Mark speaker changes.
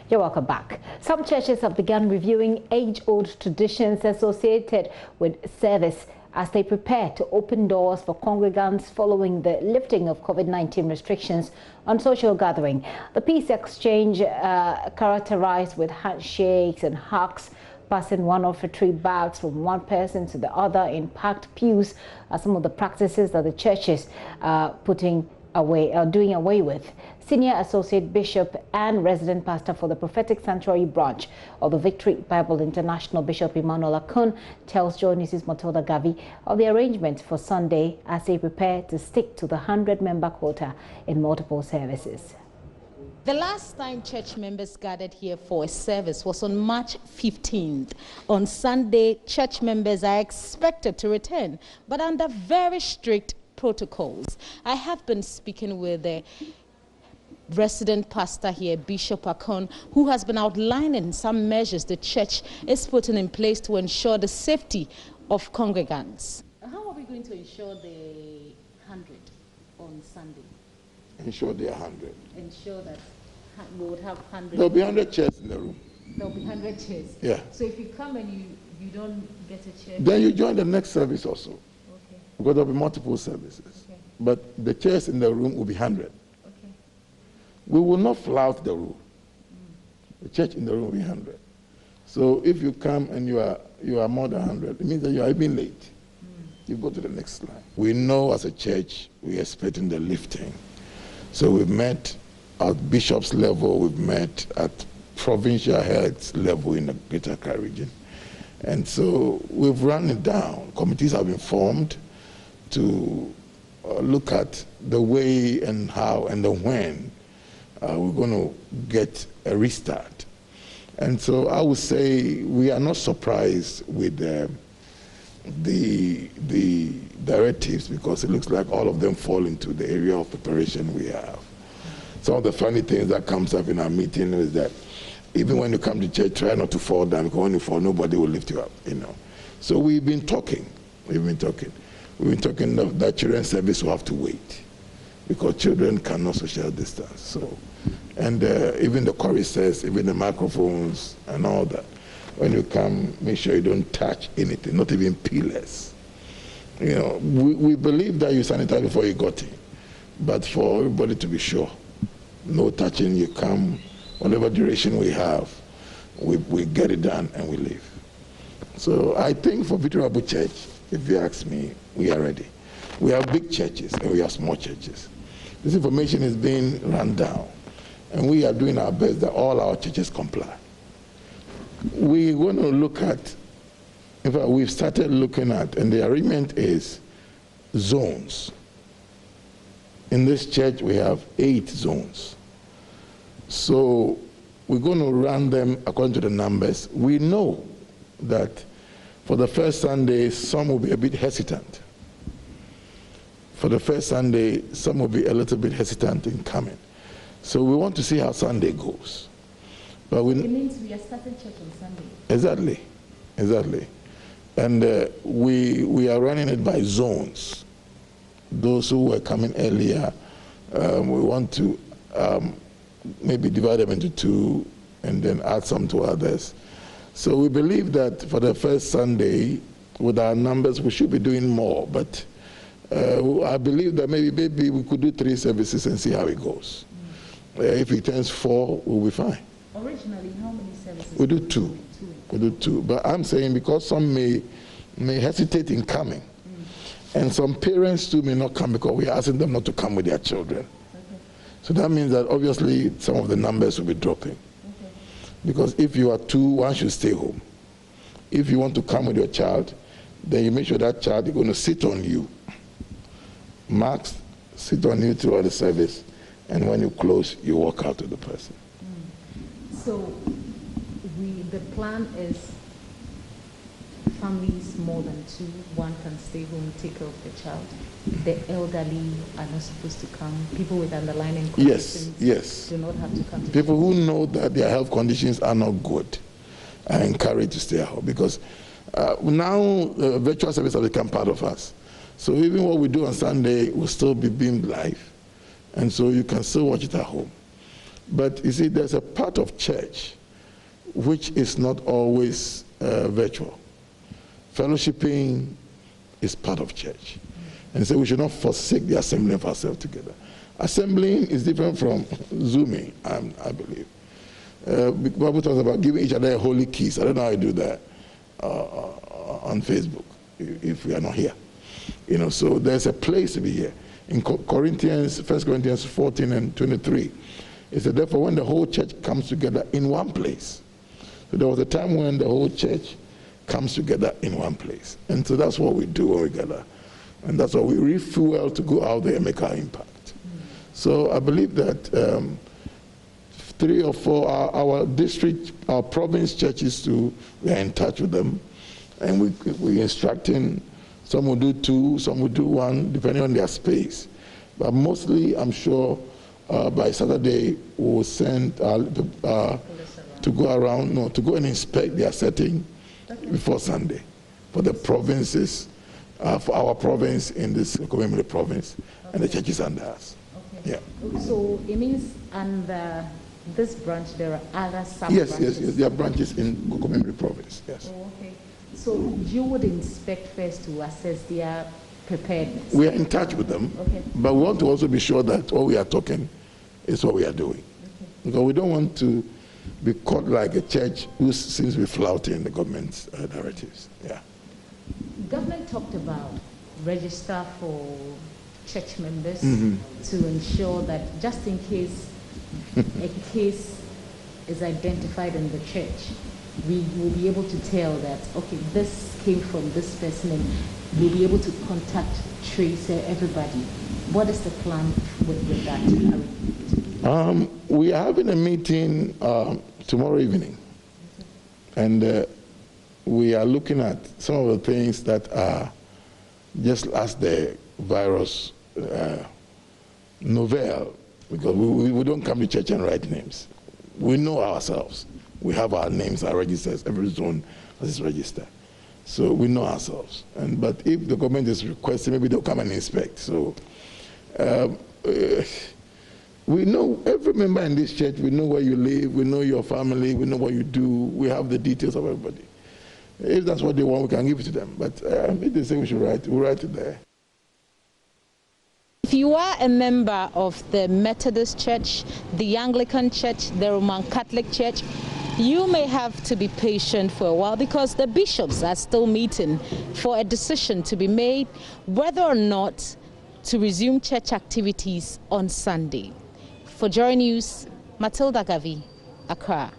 Speaker 1: You're welcome back. Some churches have begun reviewing age-old traditions associated with service as they prepare to open doors for congregants following the lifting of COVID-19 restrictions on social gathering. The peace exchange characterized with handshakes and hugs, passing one offertory bags from one person to the other in packed pews are some of the practices that the churches are doing away with. Senior Associate Bishop and Resident Pastor for the Prophetic Sanctuary Branch of the Victory Bible International, Bishop Emmanuel Ackun, tells JoyNews' Matilda Gavi of the arrangements for Sunday as they prepare to stick to the 100-member quota in multiple services.
Speaker 2: The last time church members gathered here for a service was on March 15th. On Sunday, church members are expected to return, but under very strict protocols. I have been speaking with the resident pastor here, Bishop Ackun, who has been outlining some measures the church is putting in place to ensure the safety of congregants. How are we going to ensure the 100 on Sunday?
Speaker 3: Ensure they are 100.
Speaker 2: Ensure that we would have 100.
Speaker 3: There'll be 100 chairs in the room.
Speaker 2: There'll be 100 chairs.
Speaker 3: Yeah.
Speaker 2: So if you come and you don't get a chair,
Speaker 3: then you join the next service also.
Speaker 2: Okay.
Speaker 3: Because there'll be multiple services.
Speaker 2: Okay.
Speaker 3: But the chairs in the room will be 100.
Speaker 2: Okay.
Speaker 3: We will not flout the rule. The church in the room will be 100. So if you come and you are more than 100, it means that you are even late. You go to the next slide. We know as a church we are expecting the lifting. So we've met at bishop's level, we've met at provincial heads level in the Greater Accra region. And so we've run it down. Committees have been formed to look at the way and how and the when we're going to get a restart. And so I would say we are not surprised with the directives, because it looks like all of them fall into the area of preparation we have. Some of the funny things that comes up in our meeting is that even when you come to church, try not to fall down, because when you fall, nobody will lift you up, you know. So we've been talking that children's service will have to wait, because children cannot social distance. So, and even the chorus says, even the microphones and all that, when you come, make sure you don't touch anything, not even peelers. You know, we believe that you sanitize before you got in, but for everybody to be sure, no touching, you come, whatever duration we have, we get it done and we leave. So I think for Victory Bible Church, if you ask me, we are ready. We have big churches and we have small churches. This information is being run down, and we are doing our best that all our churches comply. We want to look at, in fact, we've started looking at, and the arrangement is zones. In this church, we have 8 zones. So we're going to run them according to the numbers. We know that for the first Sunday, some will be a bit hesitant. For the first Sunday, some will be a little bit hesitant in coming. So we want to see how Sunday goes. But
Speaker 2: it means we are starting church on Sunday.
Speaker 3: Exactly. And we are running it by zones. Those who were coming earlier, we want to maybe divide them into 2 and then add some to others. So we believe that for the first Sunday, with our numbers, we should be doing more. But I believe that maybe we could do 3 services and see how it goes. If it turns 4, we'll be fine.
Speaker 2: Originally, how many services?
Speaker 3: We do 2. We do 2. But I'm saying because some may hesitate in coming. And some parents too may not come because we're asking them not to come with their children. Okay. So that means that obviously some of the numbers will be dropping. Okay. Because if you are 2, one should stay home. If you want to come with your child, then you make sure that child is going to sit on you. Max, sit on you throughout the service, and when you close, you walk out to the person.
Speaker 2: So the plan is families more than 2, one can stay home, take care of the child. The elderly are not supposed to come. People with underlying conditions do not have to come.
Speaker 3: People who know that their health conditions are not good are encouraged to stay at home, because now virtual service has become part of us. So even what we do on Sunday will still be beamed live, and so you can still watch it at home. But you see, there's a part of church which is not always virtual. Fellowshipping is part of church. And so we should not forsake the assembling of ourselves together. Assembling is different from Zooming, I believe. The Bible talks about giving each other a holy kiss. I don't know how you do that on Facebook if we are not here. You know, so there's a place to be here. In Corinthians, 1 Corinthians 14 and 23, it said, therefore, when the whole church comes together in one place. So there was a time when the whole church comes together in one place. And so that's what we do when we gather. And that's why we refuel to go out there and make our impact. So I believe that 3 or 4, our district, our province churches too, we are in touch with them. And we're instructing, some will do 2, some will do 1, depending on their space. But mostly, I'm sure, by Saturday, we'll send to go around, no, to go and inspect their setting before Sunday for the provinces, for our province in this Komemile province, and the churches under us.
Speaker 2: Okay.
Speaker 3: Yeah.
Speaker 2: So it means under this branch there are other sub-branches?
Speaker 3: Yes, there are branches in Komemile province, yes.
Speaker 2: Oh, okay. So you would inspect first to assess their preparedness?
Speaker 3: We are in touch with them,
Speaker 2: okay,
Speaker 3: but we want to also be sure that what we are talking is what we are doing. Okay. Because we don't want to be caught like a church who seems to be flouting the government's directives. Yeah.
Speaker 2: Government talked about register for church members to ensure that just in case a case is identified in the church, we will be able to tell that, okay, this came from this person, and we'll be able to contact, trace everybody. What is the plan with that?
Speaker 3: We are having a meeting tomorrow evening, and we are looking at some of the things that are just as the virus novel, because we don't come to church and write names. We know ourselves. We have our names, our registers, every zone has its register. So we know ourselves. But if the government is requesting, maybe they'll come and inspect. So we know every member in this church, we know where you live, we know your family, we know what you do, we have the details of everybody. If that's what they want, we can give it to them. But if they say we should write, we'll write it there.
Speaker 2: If you are a member of the Methodist Church, the Anglican Church, the Roman Catholic Church, you may have to be patient for a while because the bishops are still meeting for a decision to be made whether or not to resume church activities on Sunday. For JoyNews, Matilda Gavi, Accra.